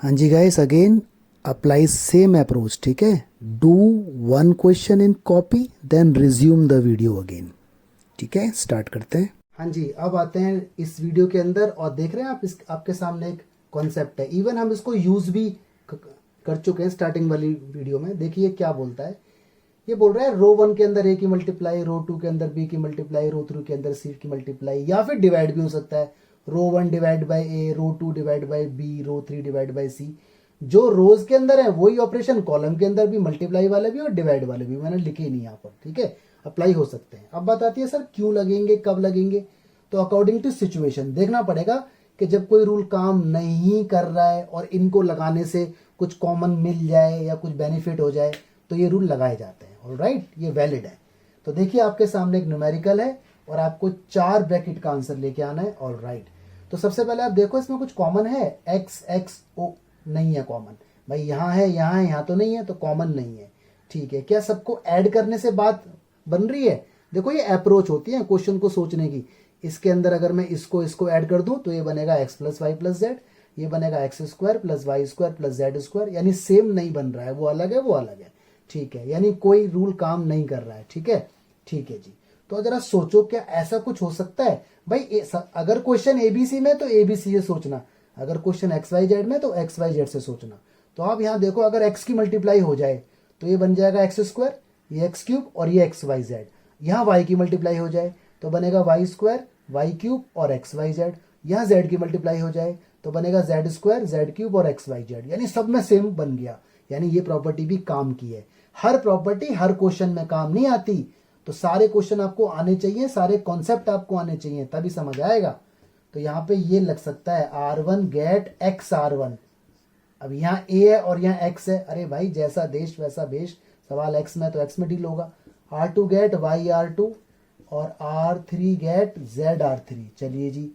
हाँ जी guys, again apply same approach. ठीक है, do one question in copy then resume the video again. ठीक है, स्टार्ट करते हैं. हाँ जी, अब आते हैं इस वीडियो के अंदर और देख रहे हैं आप आपके सामने एक कॉन्सेप्ट है. इवन हम इसको यूज भी कर चुके हैं स्टार्टिंग वाली वीडियो में. देखिए क्या बोलता है. ये बोल रहा है रो 1 के अंदर ए की मल्टीप्लाई, रो 2 के अंदर बी की मल्टीप्लाई, रो 3 के अंदर सी की मल्टीप्लाई, या फिर डिवाइड भी हो सकता है. Row 1 divide by A, row 2 divide by B, row 3 divide by C. जो रोज के अंदर है वही ऑपरेशन कॉलम के अंदर भी, मल्टीप्लाई वाले भी और डिवाइड वाले भी. मैंने लिखे नहीं यहाँ पर. ठीक है, अप्लाई हो सकते हैं. अब बात आती है सर क्यों लगेंगे, कब लगेंगे. तो अकॉर्डिंग टू सिचुएशन देखना पड़ेगा कि जब कोई रूल काम नहीं कर रहा है और इनको लगाने से कुछ कॉमन मिल जाए या कुछ बेनिफिट हो जाए तो ये रूल लगाए जाते हैं. ऑलराइट, ये वैलिड है. तो देखिए आपके सामने एक न्यूमेरिकल है और आपको 4 ब्रैकेट का आंसर लेके आना है. ऑलराइट, तो सबसे पहले आप देखो इसमें कुछ कॉमन है. एक्स एक्स ओ नहीं है कॉमन. भाई यहाँ है, यहाँ है, यहाँ तो नहीं है, तो कॉमन नहीं है. ठीक है, क्या सबको ऐड करने से बात बन रही है. देखो ये अप्रोच होती है क्वेश्चन को सोचने की. इसके अंदर अगर मैं इसको ऐड कर दूं तो ये बनेगा x plus Y plus z, ये बनेगा x square plus y square plus z square. यानी सेम नहीं बन रहा है, वो अलग है वो अलग है. ठीक है, यानी कोई रूल काम नहीं कर रहा है. ठीक है, ठीक है जी. तो जरा सोचो क्या ऐसा कुछ हो सकता है. भाई अगर क्वेश्चन एबीसी में तो एबीसी से सोचना, अगर क्वेश्चन एक्स वाई जेड में तो एक्स वाई जेड से सोचना. तो आप यहाँ देखो अगर एक्स की मल्टीप्लाई हो जाए तो ये बन जाएगा एक्स स्क्वायर, ये एक्स क्यूब और ये एक्स वाई जेड. यहाँ वाई की मल्टीप्लाई हो जाए तो बनेगा वाई स्क्वायर वाई क्यूब और एक्स वाई जेड. यहाँ जेड की मल्टीप्लाई हो जाए तो बनेगा जेड स्क्वायर जेड क्यूब और एक्स वाई जेड. यानी सब में सेम बन गया. यानी ये प्रॉपर्टी भी काम की है. हर प्रॉपर्टी हर क्वेश्चन में काम नहीं आती. तो सारे क्वेश्चन आपको आने चाहिए, सारे कॉन्सेप्ट आपको आने चाहिए, तभी समझ आएगा. तो यहाँ पे ये लग सकता है R1 गेट एक्स R1. अब यहाँ ए है और यहाँ एक्स है. अरे भाई जैसा देश वैसा भेष. सवाल एक्स में तो एक्स में डील होगा. R2 गेट वाई R2 और R3 गेट जेड R3. चलिए जी,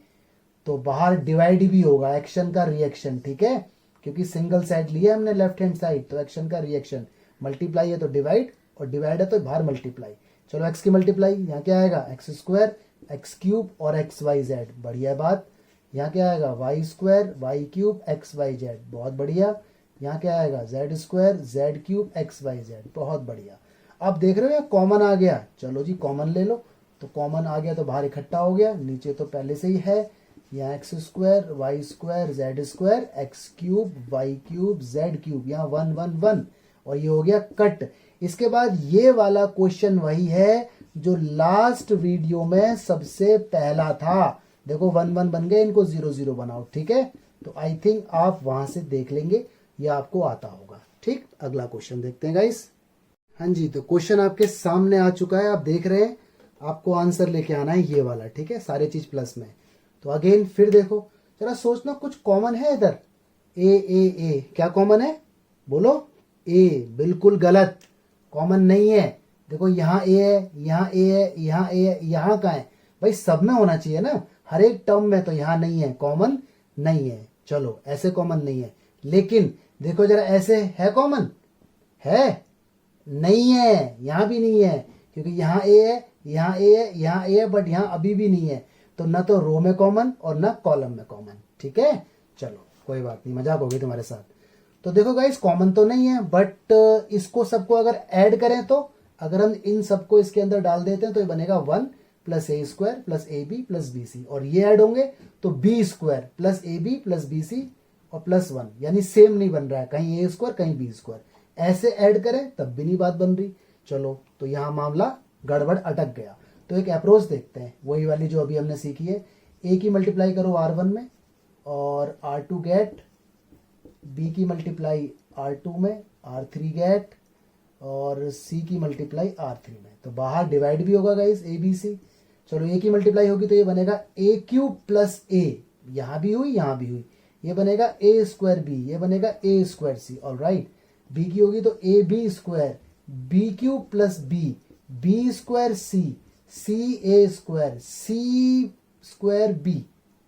तो बाहर डिवाइड भी होगा, एक्शन का रिएक्शन. ठीक है, क्योंकि सिंगल साइड लिया हमने लेफ्ट हैंड साइड, तो एक्शन का रिएक्शन. मल्टीप्लाई है तो डिवाइड और डिवाइड है तो बाहर मल्टीप्लाई. चलो एक्स की मल्टीप्लाई यहाँ क्या आएगा एक्स स्क्वायर एक्स क्यूब और एक्स वाई जेड. बढ़िया बात. यहाँ क्या आएगा y square y cube x y z. बहुत बढ़िया. यहाँ क्या आएगा z square z cube x y z. बहुत बढ़िया. अब देख रहे हो यहाँ कॉमन आ गया. चलो जी कॉमन ले लो. तो कॉमन आ गया तो बाहर इकट्ठा हो गया, नीचे तो पहले से ही है. यहाँ x square Z square x cube y cube z cube. यहाँ 1 1 1 और ये हो गया कट. इसके बाद ये वाला क्वेश्चन वही है जो लास्ट वीडियो में सबसे पहला था. देखो 1 1 बन गए, इनको 0 0 बनाओ. ठीक है, तो आई थिंक आप वहां से देख लेंगे, ये आपको आता होगा. ठीक, अगला क्वेश्चन देखते हैं गाइस. हाँ जी, तो क्वेश्चन आपके सामने आ चुका है, आप देख रहे हैं. आपको आंसर लेके आना है ये वाला. ठीक है, सारे चीज प्लस में. तो अगेन फिर देखो, जरा सोचना कुछ कॉमन है इधर. ए क्या कॉमन है बोलो. ए बिल्कुल गलत, कॉमन नहीं है. देखो यहाँ ए है, यहाँ ए है, यहाँ ए है, यहाँ का है. भाई सब में होना चाहिए ना, हर एक टर्म में. तो यहाँ नहीं है, कॉमन नहीं है. चलो ऐसे कॉमन नहीं है. लेकिन देखो जरा ऐसे है कॉमन है, नहीं है. यहाँ भी नहीं है क्योंकि यहाँ ए है, यहाँ ए है, यहाँ ए है, बट यहाँ अभी भी नहीं है. तो ना तो रो में कॉमन और ना कॉलम में कॉमन. ठीक है, चलो कोई बात नहीं, मजाक हो गई तुम्हारे साथ. तो देखो गाइस कॉमन तो नहीं है, बट इसको सबको अगर ऐड करें तो अगर हम इन सबको इसके अंदर डाल देते हैं तो ये बनेगा 1 plus A square plus a b plus b c. और ये ऐड होंगे तो b square plus a b plus b c और प्लस 1. यानी सेम नहीं बन रहा है, कहीं ए स्क्वायर कहीं बी स्क्वायर. ऐसे ऐड करें तब भी नहीं बात बन रही. चलो तो यहाँ मामला गड़बड़ अटक गया. तो एक अप्रोच देखते हैं, वही वाली जो अभी हमने सीखी है. ए की मल्टीप्लाई करो R1 में और R2 गेट, बी की मल्टीप्लाई R2 में, R3 गेट और सी की मल्टीप्लाई R3 में. तो बाहर डिवाइड भी होगा गाइस ए बी सी. चलो ए की मल्टीप्लाई होगी तो ये बनेगा ए क्यूब प्लस ए. यहाँ भी हुई यहाँ भी हुई. ये बनेगा ए स्क्वायर बी, ये बनेगा a square c. Alright, b की होगी तो a b square b cube plus b, b square c, c a square C square b.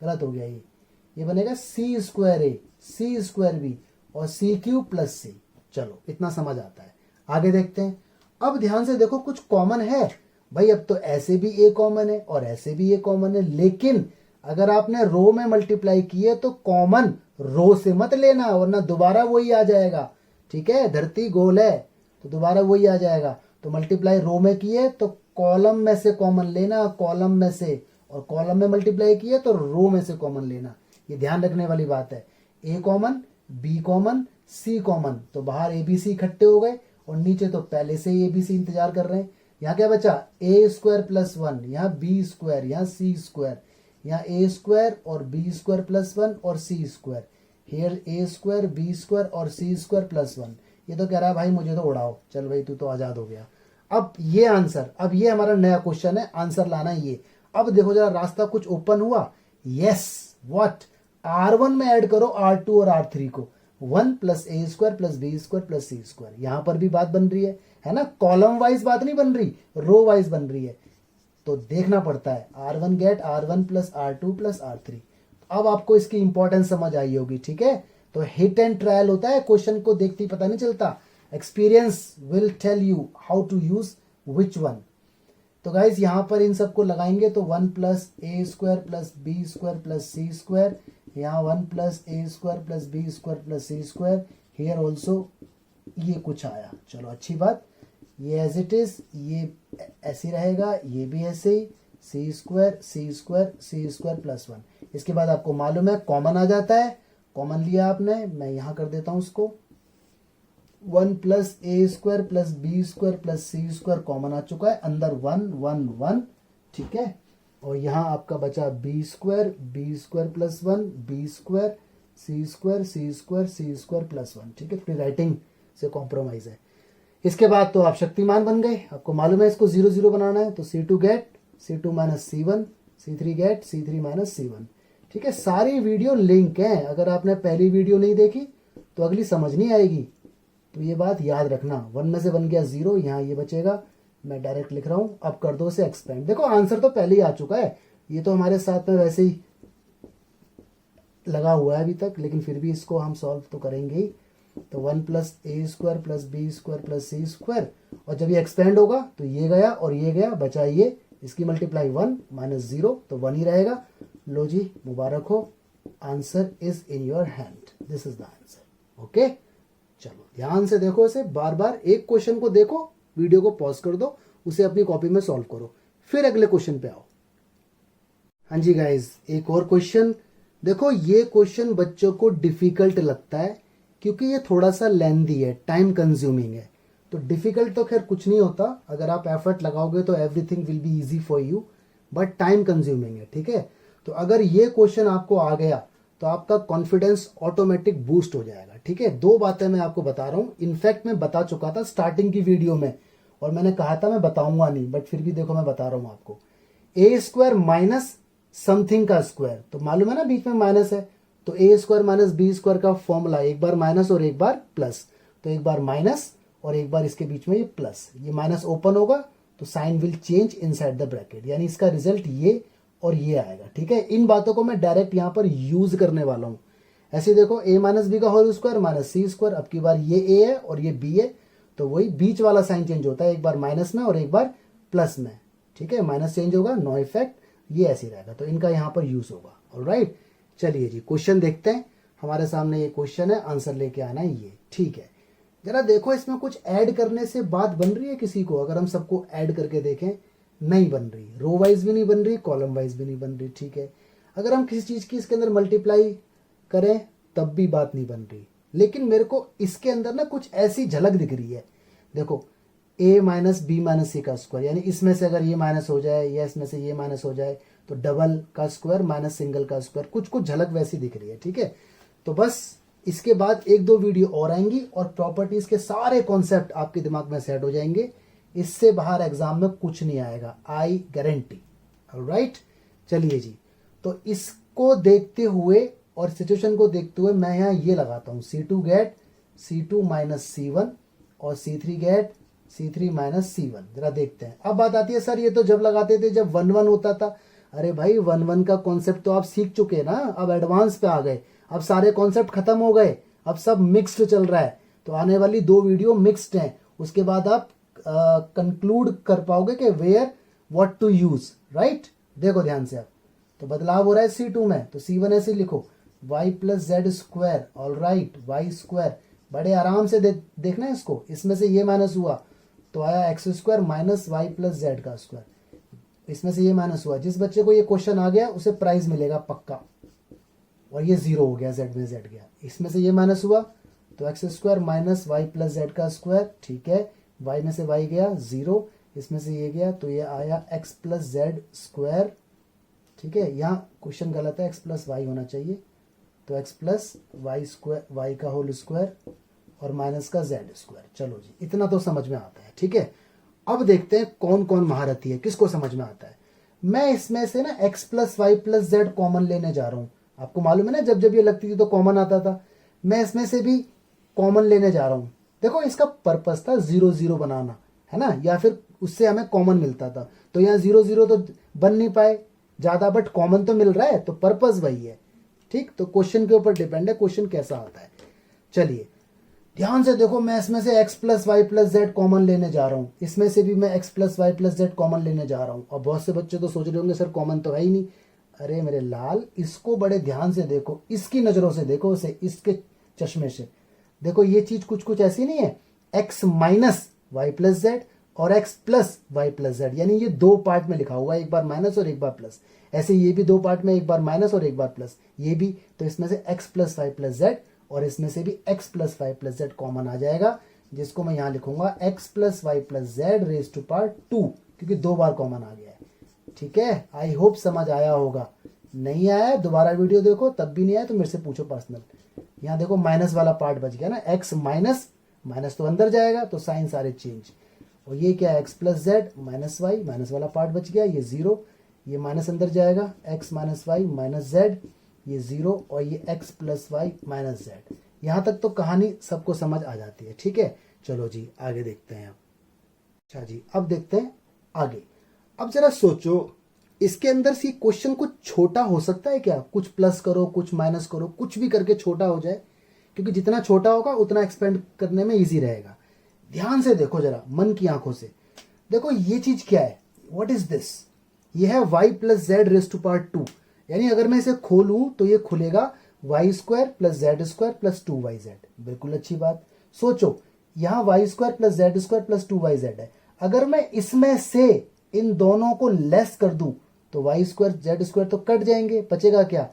गलत हो गया ये बनेगा c square a c square b और सी क्यूब प्लस सी. चलो इतना समझ आता है. आगे देखते हैं. अब ध्यान से देखो कुछ कॉमन है. भाई अब तो ऐसे भी ए कॉमन है और ऐसे भी ए कॉमन है, लेकिन अगर आपने रो में मल्टीप्लाई किए तो कॉमन रो से मत लेना, वरना दोबारा वही आ जाएगा। ठीक है, धरती गोल है तो दोबारा वही आ जाएगा। तो मल्टीप्लाई रो में किए तो कॉलम में से कॉमन लेना, कॉलम में से, और कॉलम में मल्टीप्लाई किए तो रो में से कॉमन लेना। ये ध्यान रखने वाली बात है। ए कॉमन, बी कॉमन, सी कॉमन, तो बाहर ए बी सी इकट्ठे हो गए और नीचे तो पहले से ही ए बी सी इंतजार कर रहे हैं। यहाँ क्या बचा, ए स्क्वायर प्लस 1, यहाँ बी स्क्वायर, यहाँ सी स्क्वायर, यहाँ ए स्क्वायर और बी स्क्वायर प्लस 1 और C square, here A square B square और सी स्क्वायर प्लस 1। ये तो कह रहा है भाई मुझे तो उड़ाओ, चल भाई तू तो आजाद हो गया। अब ये आंसर, अब ये हमारा नया क्वेश्चन है, आंसर लाना है ये। अब देखो जरा रास्ता कुछ ओपन हुआ। यस, व्हाट, R1 में ऐड करो R2 और R3 को, 1 प्लस ए square plus B square plus C square. यहां पर भी बात बन रही है ना, कॉलम वाइज बात नहीं बन रही, रो वाइज बन रही है। तो देखना पड़ता है, R1 gate R1 plus R2 plus R3। अब आपको इसकी इंपॉर्टेंस समझ आई होगी। ठीक है, तो हिट एंड ट्रायल होता है, क्वेश्चन को देखते ही पता नहीं चलता। Experience will tell you how to use which one. तो गाइज यहां पर इन सबको लगाएंगे तो 1 प्लस ए square plus B square plus C square, यहाँ 1 plus A square plus B square plus C square, here also ये कुछ आया। चलो अच्छी बात, ये एज इट इज, ये ऐसे रहेगा, ये भी ऐसे ही, सी स्क्वायर सी स्क्वायर सी स्क्वायर प्लस 1। इसके बाद आपको मालूम है कॉमन आ जाता है, कॉमन लिया आपने, मैं यहां कर देता हूं उसको, 1 प्लस ए square plus B square plus C square common आ चुका है, अंदर 1 1 1। ठीक है, और यहां आपका बचा B square plus 1 B square सी स्क्वायर सी स्क्वायर सी स्क्वायर प्लस 1। ठीक है, अपनी राइटिंग से कॉम्प्रोमाइज है। इसके बाद तो आप शक्तिमान बन गए, आपको मालूम है इसको 0 0 बनाना है, तो C2 gate C2 minus C1, C3 gate C3 minus C1। ठीक है, सारी वीडियो लिंक है, अगर आपने पहली वीडियो नहीं देखी तो अगली समझ नहीं आएगी। तो ये बात याद रखना, 1 में से बन गया 0, यहाँ ये बचेगा, मैं डायरेक्ट लिख रहा हूं। अब कर दो से एक्सपेंड, देखो आंसर तो पहले ही आ चुका है, ये तो हमारे साथ में वैसे ही लगा हुआ है अभी तक, लेकिन फिर भी इसको हम सॉल्व तो करेंगे ही। तो 1 प्लस ए square plus B square plus C square, और जब ये एक्सपेंड होगा तो ये गया और ये गया, बचा ये, इसकी मल्टीप्लाई 1 माइनस 0 तो 1 ही रहेगा। लो जी, मुबारक हो, answer is in your hand, this is the answer. Okay, चलो ध्यान से देखो इसे, बार बार एक क्वेश्चन को देखो, वीडियो को पॉज कर दो, उसे अपनी कॉपी में सॉल्व करो, फिर अगले क्वेश्चन पे आओ। हाँ जी गाइज, एक और क्वेश्चन देखो। ये क्वेश्चन बच्चों को डिफिकल्ट लगता है क्योंकि ये थोड़ा सा लेंथी है, टाइम कंज्यूमिंग है। तो डिफिकल्ट तो खैर कुछ नहीं होता, अगर आप एफर्ट लगाओगे तो everything will be easy for you, but time consuming है। ठीक है, तो अगर ये क्वेश्चन आपको आ गया तो आपका कॉन्फिडेंस ऑटोमेटिक बूस्ट हो जाएगा। ठीक है, दो बातें मैं आपको बता रहा हूं, इनफैक्ट मैं बता चुका था स्टार्टिंग की वीडियो में, और मैंने कहा था मैं बताऊंगा नहीं, बट फिर भी देखो मैं बता रहा हूं आपको। ए स्क्वायर माइनस समथिंग का स्क्वायर, तो मालूम है ना बीच में माइनस है, तो ए स्क्वायर माइनस बी स्क्वायर का फॉर्मूला, एक बार माइनस और एक बार प्लस, तो एक बार माइनस और एक बार इसके बीच में ये प्लस, ये माइनस ओपन होगा तो sign will change inside the bracket, यानी इसका रिजल्ट ये और ये आएगा। ठीक है, इन बातों को मैं डायरेक्ट यहां पर यूज करने वाला हूं। ऐसे देखो, ए माइनस बी का होल स्क्वायर माइनस सी स्क्वायर, अब की बार ये ए है और ये बी है, तो वही बीच वाला साइन चेंज होता है, एक बार माइनस में और एक बार प्लस में। ठीक है, माइनस चेंज होगा, नो इफेक्ट, ये ऐसे रहेगा, तो इनका यहां पर यूज होगा। ऑलराइट, चलिए जी क्वेश्चन देखते हैं। हमारे सामने ये क्वेश्चन है, आंसर लेके आना है ये। ठीक है, जरा देखो इसमें कुछ ऐड करने से बात बन रही है किसी को? अगर हम सबको ऐड करके देखें, नहीं बन रही, रो वाइज भी नहीं बन रही, कॉलम वाइज भी नहीं बन रही। ठीक है, अगर हम किसी चीज की इसके अंदर मल्टीप्लाई करें तब भी बात नहीं बन रही, लेकिन मेरे को इसके अंदर ना कुछ ऐसी झलक दिख रही है। देखो, a माइनस बी माइनस सी का स्क्वायर, यानी इसमें से अगर ये माइनस हो जाए या इसमें से ये माइनस हो जाए तो डबल का स्क्वायर माइनस सिंगल का स्क्वायर, कुछ कुछ झलक वैसी दिख रही है। ठीक है, तो बस इसके बाद एक दो वीडियो और आएंगी और प्रॉपर्टीज के सारे कॉन्सेप्ट आपके दिमाग में सेट हो जाएंगे। इससे बाहर एग्जाम में कुछ नहीं आएगा, आई गारंटी। ऑलराइट, चलिए जी, तो इसको देखते हुए और सिचुएशन को देखते हुए मैं यहां ये लगाता हूं, C2 gate C2 minus C1 और C3 gate C3 minus C1। जरा देखते हैं। अब बात आती है, सर ये तो जब लगाते थे जब 1 1 होता था। अरे भाई 1 1 का कॉन्सेप्ट तो आप सीख चुके ना, अब एडवांस पे आ गए, अब सारे कॉन्सेप्ट खत्म हो गए, अब सब मिक्स्ड चल रहा है। तो आने वाली 2 वीडियो मिक्स्ड हैं, उसके बाद आप कंक्लूड कर पाओगे कि where what to use. Right, देखो ध्यान से आप, तो बदलाव हो रहा है C2 में, तो C1 ऐसे लिखो y plus z square, all right, y square. बड़े आराम से देखना है इसको, इसमें से ये माइनस हुआ तो आया x square minus y plus Z का स्क्वायर। इसमें से ये माइनस हुआ, जिस बच्चे को ये क्वेश्चन आ गया उसे प्राइज मिलेगा पक्का। और ये 0 हो गया, जेड में जेड गया। इसमें से ये माइनस हुआ तो x square minus y plus Z का स्क्वायर, ठीक है। वाई में से वाई गया 0, इसमें से ये गया तो ये आया एक्स प्लस जेड स्क्वायर, ठीक है। यहाँ क्वेश्चन गलत है, एक्स प्लस वाई होना चाहिए, तो x plus y square, y का होल स्क्वायर और माइनस का जेड स्क्वायर। चलो जी, इतना तो समझ में आता है, ठीक है। अब देखते हैं कौन कौन महारथी है, किसको समझ में आता है। मैं इसमें से ना x plus Y plus Z common लेने जा रहा हूं। आपको मालूम है ना, जब जब ये लगती थी तो कॉमन आता था, मैं इसमें से भी कॉमन लेने जा रहा हूं। देखो इसका पर्पस था 0 0 बनाना, है ना, या फिर उससे हमें कॉमन मिलता था। तो यहाँ 0 0 तो बन नहीं पाए ज्यादा, बट कॉमन तो मिल रहा है, तो पर्पस वही है, ठीक। तो क्वेश्चन के ऊपर डिपेंड है क्वेश्चन कैसा आता है। चलिए ध्यान से देखो, मैं इसमें से x plus Y plus Z common लेने जा रहा हूँ, इसमें से भी मैं x plus Y plus Z common लेने जा रहा हूँ। और बहुत से बच्चे तो सोच रहे होंगे सर कॉमन तो है ही नहीं। अरे मेरे लाल, इसको बड़े ध्यान से देखो, इसकी नजरों से देखो उसे, इसके चश्मे से देखो। ये चीज कुछ कुछ ऐसी नहीं है, x minus y plus Z और x plus Y plus z, यानी ये दो पार्ट में लिखा हुआ है, एक बार माइनस और एक बार प्लस। ऐसे ये भी दो पार्ट में, एक बार माइनस और एक बार प्लस, ये भी। तो इसमें से x plus Y plus Z और इसमें से भी x plus Y plus Z common आ जाएगा, जिसको मैं यहां लिखूंगा x plus Y plus Z raise to power 2, क्योंकि दो बार कॉमन आ गया है, ठीक है। आई होप समझ आया होगा। नहीं आया दोबारा वीडियो देखो, तब भी नहीं आया तो मेरे से पूछो पर्सनल। यहाँ देखो माइनस वाला पार्ट बच गया ना, x माइनस, माइनस तो अंदर जाएगा तो साइन सारे चेंज। और ये क्या है, x plus z minus y, minus वाला पार्ट बच गया, ये 0, ये माइनस अंदर जाएगा, x minus y minus z, ये 0, और ये x plus y minus z. यहां तक तो कहानी सबको समझ आ जाती है, ठीक है। चलो जी आगे देखते हैं। अच्छा जी, अब देखते हैं आगे। अब जरा सोचो, इसके अंदर से क्वेश्चन कुछ छोटा हो सकता है क्या? कुछ प्लस करो, कुछ माइनस करो, कुछ भी करके छोटा हो जाए, क्योंकि जितना छोटा होगा उतना एक्सपेंड करने में इजी रहेगा। ध्यान से देखो जरा, मन की आंखों से देखो, ये चीज क्या है, व्हाट इज दिस? ये है y plus Z raise to power 2, यानी अगर मैं इसे खोलूं तो ये खुलेगा y square plus z square plus 2yz। बिल्कुल अच्छी बात। सोचो, यहां y square plus z square plus 2yz है। अगर मैं इसमें से इन दोनों को लेस कर दूं तो वाई स्क्वायर जेड स्क्वायर तो कट जाएंगे, बचेगा क्या,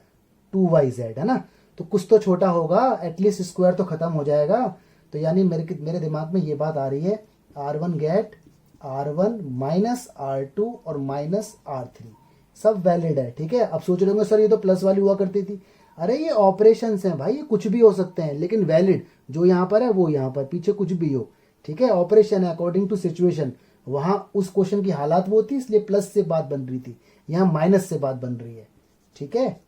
2yz, है ना। तो कुछ तो छोटा होगा, एटलीस्ट स्क्वायर तो खत्म हो जाएगा। तो यानी मेरे दिमाग में ये बात आ रही है, R1 gate R1 minus R2 और माइनस R3 सब वैलिड है, ठीक है। अब सोच रहे होंगे सर ये तो प्लस वाली हुआ करती थी। अरे ये ऑपरेशंस हैं भाई, ये कुछ भी हो सकते हैं, लेकिन वैलिड जो यहाँ पर है वो यहाँ पर, पीछे कुछ भी हो, ठीक है। ऑपरेशन है अकॉर्डिंग टू सिचुएशन। वहां उस क्वेश्चन की हालात वो थी, इसलिए प्लस से बात बन रही थी, यहाँ माइनस से बात बन रही है, ठीक है।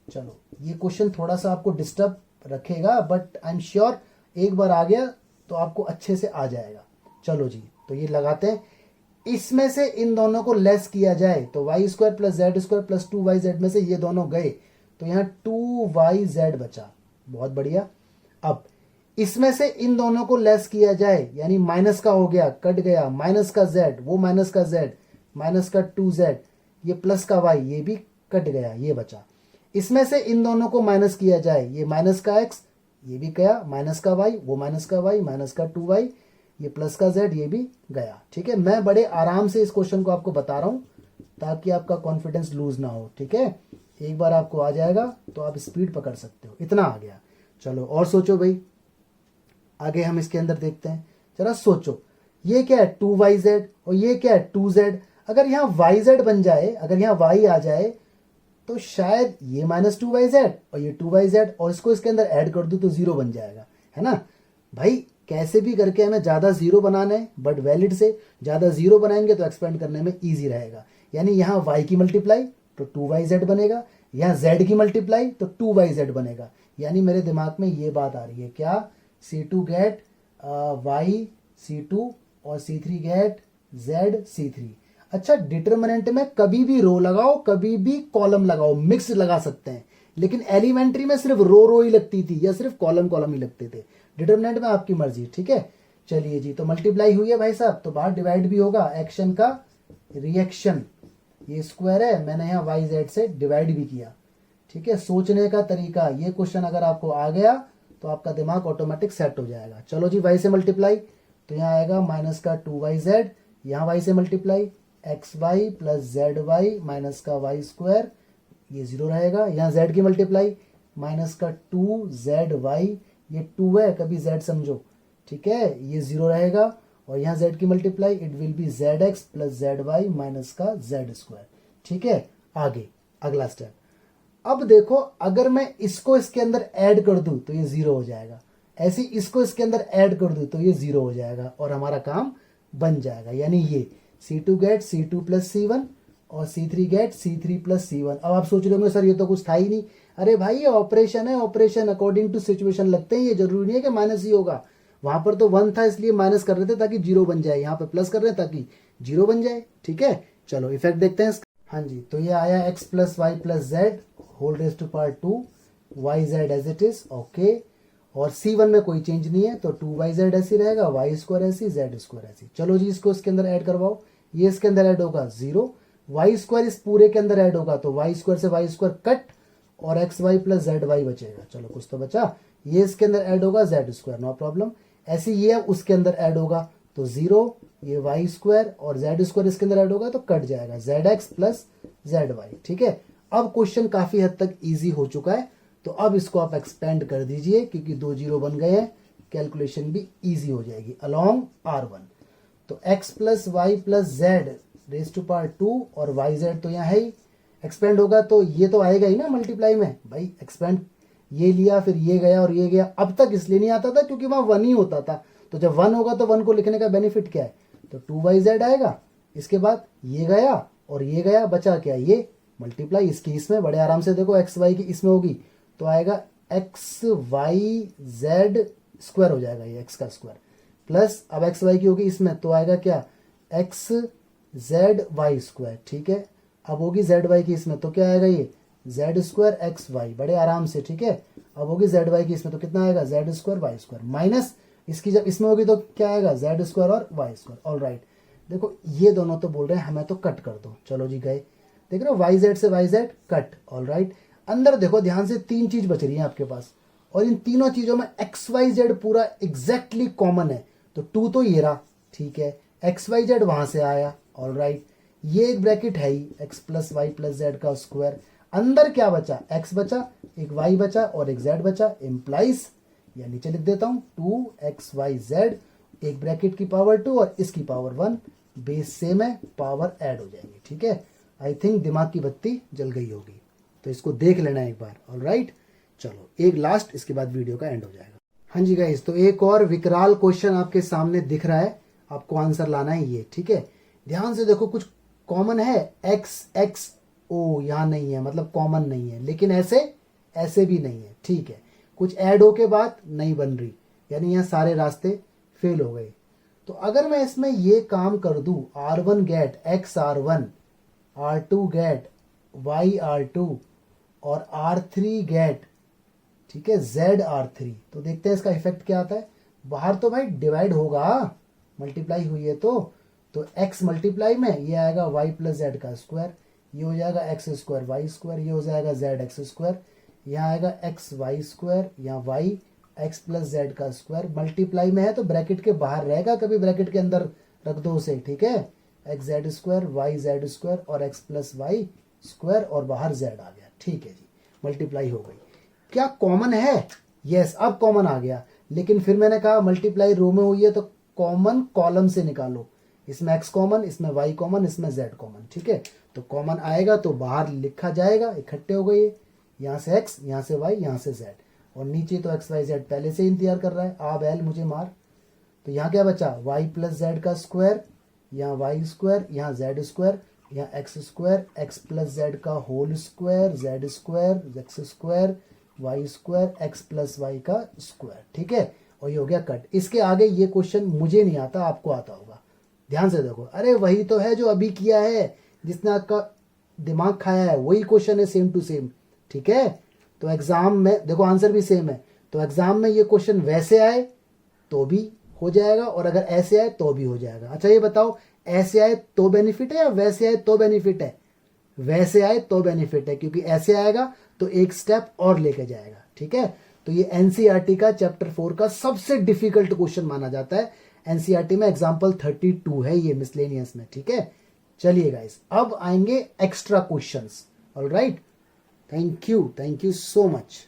चलो, ये क्वेश्चन थोड़ा सा आपको डिस्टर्ब रखेगा, बट आई एम श्योर एक बार आ गया तो आपको अच्छे से आ जाएगा। चलो जी, तो ये लगाते हैं, इसमें से इन दोनों को लेस किया जाए तो y square plus z square plus 2yz में से ये दोनों गए तो यहाँ 2yz बचा। बहुत बढ़िया। अब इसमें से इन दोनों को लेस किया जाए, यानी माइनस का हो गया, कट गया, माइनस का z, वो माइनस का z, माइनस का 2z, ये प्लस का y, ये भी कट गया, ये बचा। इसमें से इन दोनों को माइनस किया जाए, ये माइनस का x, ये भी गया, माइनस का y, वो माइनस का y, माइनस का 2y, ये प्लस का z, ये भी गया, ठीक है। मैं बड़े आराम से इस क्वेश्चन को आपको बता रहा हूं ताकि आपका कॉन्फिडेंस लूज ना हो, ठीक है। एक बार आपको आ जाएगा तो आप स्पीड पकड़ सकते हो। इतना आ गया। चलो और सोचो भाई, आगे हम इसके अंदर देखते हैं। जरा सोचो, ये क्या है 2yz और ये क्या है 2z। अगर यहाँ yz बन जाए, अगर यहाँ y आ जाए तो शायद ये माइनस 2yz और ये 2yz, और इसको इसके अंदर ऐड कर दूं तो 0 बन जाएगा, है ना भाई। कैसे भी करके हमें ज्यादा 0 बनाना है, बट वैलिड से ज्यादा 0 बनाएंगे तो एक्सपेंड करने में इजी रहेगा। यानी यहाँ y की मल्टीप्लाई तो 2yz बनेगा, यहाँ z की मल्टीप्लाई तो 2yz बनेगा। यानी मेरे दिमाग में ये बात आ रही है, क्या, C2 गेट y C2 और C3 गेट z C3। अच्छा, डिटर्मिनेंट में कभी भी रो लगाओ, कभी भी कॉलम लगाओ, मिक्स लगा सकते हैं, लेकिन एलिमेंट्री में सिर्फ रो ही लगती थी या सिर्फ कॉलम ही लगते थे। डिटर्मिनेंट में आपकी मर्जी, ठीक है। चलिए जी, तो मल्टीप्लाई हुई है भाई साहब, तो बाहर डिवाइड भी होगा, एक्शन का रिएक्शन, ये स्क्वायर है, मैंने यहाँ वाई जेड से डिवाइड भी किया। ठीक है, सोचने का तरीका, ये क्वेश्चन अगर आपको आ गया तो आपका दिमाग ऑटोमेटिक सेट हो जाएगा। चलो जी, वाई से मल्टीप्लाई, तो यहाँ आएगा माइनस का 2yz, यहाँ वाई से multiply x y plus z y minus का वाई स्क्वायर, ये 0 रहेगा। यहाँ z की मल्टीप्लाई माइनस का 2zy, ये 2 है, कभी z समझो। ठीक है, ये 0 रहेगा। और यहाँ z की multiply it will be zx plus zy minus का z स्क्वायर। ठीक है, आगे अगला स्टेप। अब देखो, अगर मैं इसको इसके अंदर ऐड कर दूं तो ये 0 हो जाएगा, ऐसे इसको इसके अंदर ऐड कर दूं तो ये 0 हो जाएगा और हमारा काम बन जाएगा। यानी ये C2 gate C2 plus C1 और C3 gate C3 plus C1। अब आप सोच रहे होंगे सर ये तो कुछ था ही नहीं। अरे भाई, ये ऑपरेशन है, ऑपरेशन अकॉर्डिंग टू सिचुएशन लगते हैं, ये जरूरी नहीं है कि माइनस ही होगा। वहां पर तो 1 था इसलिए माइनस कर रहे थे ताकि 0 बन जाए, यहाँ पे प्लस कर रहे हैं ताकि 0 बन जाए। ठीक है, चलो इफेक्ट देखते हैं इसका। हाँ जी, तो ये आया x plus Y plus z whole raise to power 2 y z as it is. Okay, और C1 में कोई चेंज नहीं है तो 2yz ऐसी रहेगा, वाई स्क्वायर ऐसी, जेड स्क्वायर ऐसी। चलो जी, इसको इसके अंदर ऐड करवाओ, ये इसके अंदर ऐड होगा 0, वाई स्क्वायर इस पूरे के अंदर ऐड होगा तो वाई स्क्वायर से वाई स्क्वायर कट और x y plus z y बचेगा। चलो कुछ तो बचा, ये इसके अंदर ऐड होगा जेड स्क्वायर, नो प्रॉब्लम। ऐसे ये उसके अंदर ऐड होगा तो 0, ये वाई स्क्वायर और जेड स्क्वायर इसके अंदर ऐड होगा तो कट जाएगा, z x plus z y. ठीक है, अब क्वेश्चन काफी हद तक इजी हो चुका है, तो अब इसको आप एक्सपेंड कर दीजिए क्योंकि 2 0 बन गए हैं, कैलकुलेशन भी इजी हो जाएगी अलोंग R1। तो x plus Y plus Z raise to power 2 और वाई जेड तो यहाँ है ही, एक्सपेंड होगा तो ये तो आएगा ही ना मल्टीप्लाई में। भाई एक्सपेंड ये लिया, फिर ये गया और ये गया। अब तक इसलिए नहीं आता था क्योंकि वहां 1 ही होता था, तो जब 1 होगा तो 1 को लिखने का बेनिफिट क्या है, तो 2yz आएगा, इसके बाद ये गया और ये गया, बचा क्या, ये मल्टीप्लाई इसकी इसमें, बड़े आराम से देखो एक्स वाई की इसमें होगी तो आएगा एक्स वाई जेड स्क्वायर हो जाएगा, ये एक्स का स्क्वायर प्लस अब एक्स वाई की होगी इसमें तो आएगा क्या, एक्स जेड वाई स्क्वायर। ठीक है, अब होगी जेड वाई की इसमें तो क्या आएगा, ये जेड स्क्वायर एक्स वाई, बड़े आराम से। ठीक है, अब होगी जेड वाई की इसमें तो कितना आएगा, z square Y square minus इसकी जब इसमें होगी तो क्या आएगा, जेड स्क्वायर और वाई स्क्वायर। ऑल राइट, देखो ये दोनों तो बोल रहे हैं हमें तो कट कर दो। चलो जी गए, देख रहे हो वाई जेड से y z cut. All right, अंदर देखो ध्यान से 3 चीज बच रही है आपके पास और इन तीनों चीजों में एक्स वाई जेड पूरा एग्जैक्टली कॉमन है, तो 2 तो ये रहा। ठीक है, एक्स वाई जेड वहां से आया। ऑल राइट, ये एक ब्रैकेट है ही, X plus Y plus Z का स्क्वायर। अंदर क्या बचा, एक्स बचा, एक वाई बचा और एक जेड बचा, इम्प्लाइज या नीचे लिख देता हूं 2xyz, एक ब्रैकेट की पावर 2 और इसकी पावर 1, बेस सेम है, पावर ऐड हो जाएंगी। ठीक है, आई थिंक दिमाग की बत्ती जल गई होगी, तो इसको देख लेना एक बार। ऑल राइट, चलो एक लास्ट, इसके बाद वीडियो का एंड हो जाएगा। हाँ जी गाइस, तो एक और विकराल क्वेश्चन आपके सामने दिख रहा है, आपको आंसर लाना है ये। ठीक है, ध्यान से देखो, कुछ कॉमन है, एक्स एक्स ओ यहां नहीं है, मतलब कॉमन नहीं है, लेकिन ऐसे भी नहीं है। ठीक है, कुछ ऐड हो के बाद नहीं बन रही, यानी यहाँ सारे रास्ते फेल हो गए। तो अगर मैं इसमें ये काम कर दूं, R1 get x R1, R2 get y R2 और R3 गेट, ठीक है, Z R3, तो देखते हैं इसका इफेक्ट क्या आता है। बाहर तो भाई डिवाइड होगा, मल्टीप्लाई हुई है तो x मल्टीप्लाई में ये आएगा y प्लस जेड का स्क्वायर, ये हो जाएगा एक्स स्क्वायर वाई स्क्वायर, ये हो जाएगा जेड एक्स स्क्वायर, यहाँ आएगा एक्स वाई स्क्वायर, यहाँ वाई एक्स प्लस जेड का स्क्वायर। मल्टीप्लाई में है तो ब्रैकेट के बाहर रहेगा, कभी ब्रैकेट के अंदर रख दो उसे। ठीक है, x z square y z square और एक्स प्लस वाई स्क्वायर और बाहर जेड आ गया। ठीक है जी, मल्टीप्लाई हो गई। क्या कॉमन है, यस अब कॉमन आ गया, लेकिन फिर मैंने कहा मल्टीप्लाई रो में हुई है तो कॉमन कॉलम से निकालो, इसमें x कॉमन, इसमें y कॉमन, इसमें z कॉमन। ठीक है, तो कॉमन आएगा तो बाहर लिखा जाएगा, इकट्ठे हो गए, यहाँ से x, यहाँ से y, यहाँ से z, और नीचे तो x y z पहले से इंतजार कर रहा है, आ बैल मुझे मार। तो यहाँ क्या बचा, y प्लस जेड का स्क्वायर, यहाँ वाई स्क्वायर, यहाँ जेड स्क्वायर, यहाँ x square, X plus Z का whole square, Z square, X square, Y square, X plus Y का स्क्वायर। ठीक है, और ये हो गया कट। इसके आगे ये क्वेश्चन मुझे नहीं आता, आपको आता होगा, ध्यान से देखो। अरे वही तो है जो अभी किया है, जिसने आपका दिमाग खाया है, वही क्वेश्चन है, सेम टू सेम। ठीक है, तो एग्जाम में देखो आंसर भी सेम है, तो एग्जाम में ये क्वेश्चन वैसे आए तो भी हो जाएगा और अगर ऐसे आए तो भी हो जाएगा। अच्छा ये बताओ, ऐसे आए तो बेनिफिट है या वैसे आए तो बेनिफिट है? वैसे आए तो बेनिफिट है, क्योंकि ऐसे आएगा तो एक स्टेप और लेके जाएगा। ठीक है, तो ये एनसीईआरटी का चैप्टर 4 का सबसे डिफिकल्ट क्वेश्चन माना जाता है। एनसीईआरटी में एग्जाम्पल 32 है ये मिसलेनियस में। ठीक है, चलिए गाइस, अब आएंगे extra questions. Alright, thank you so much.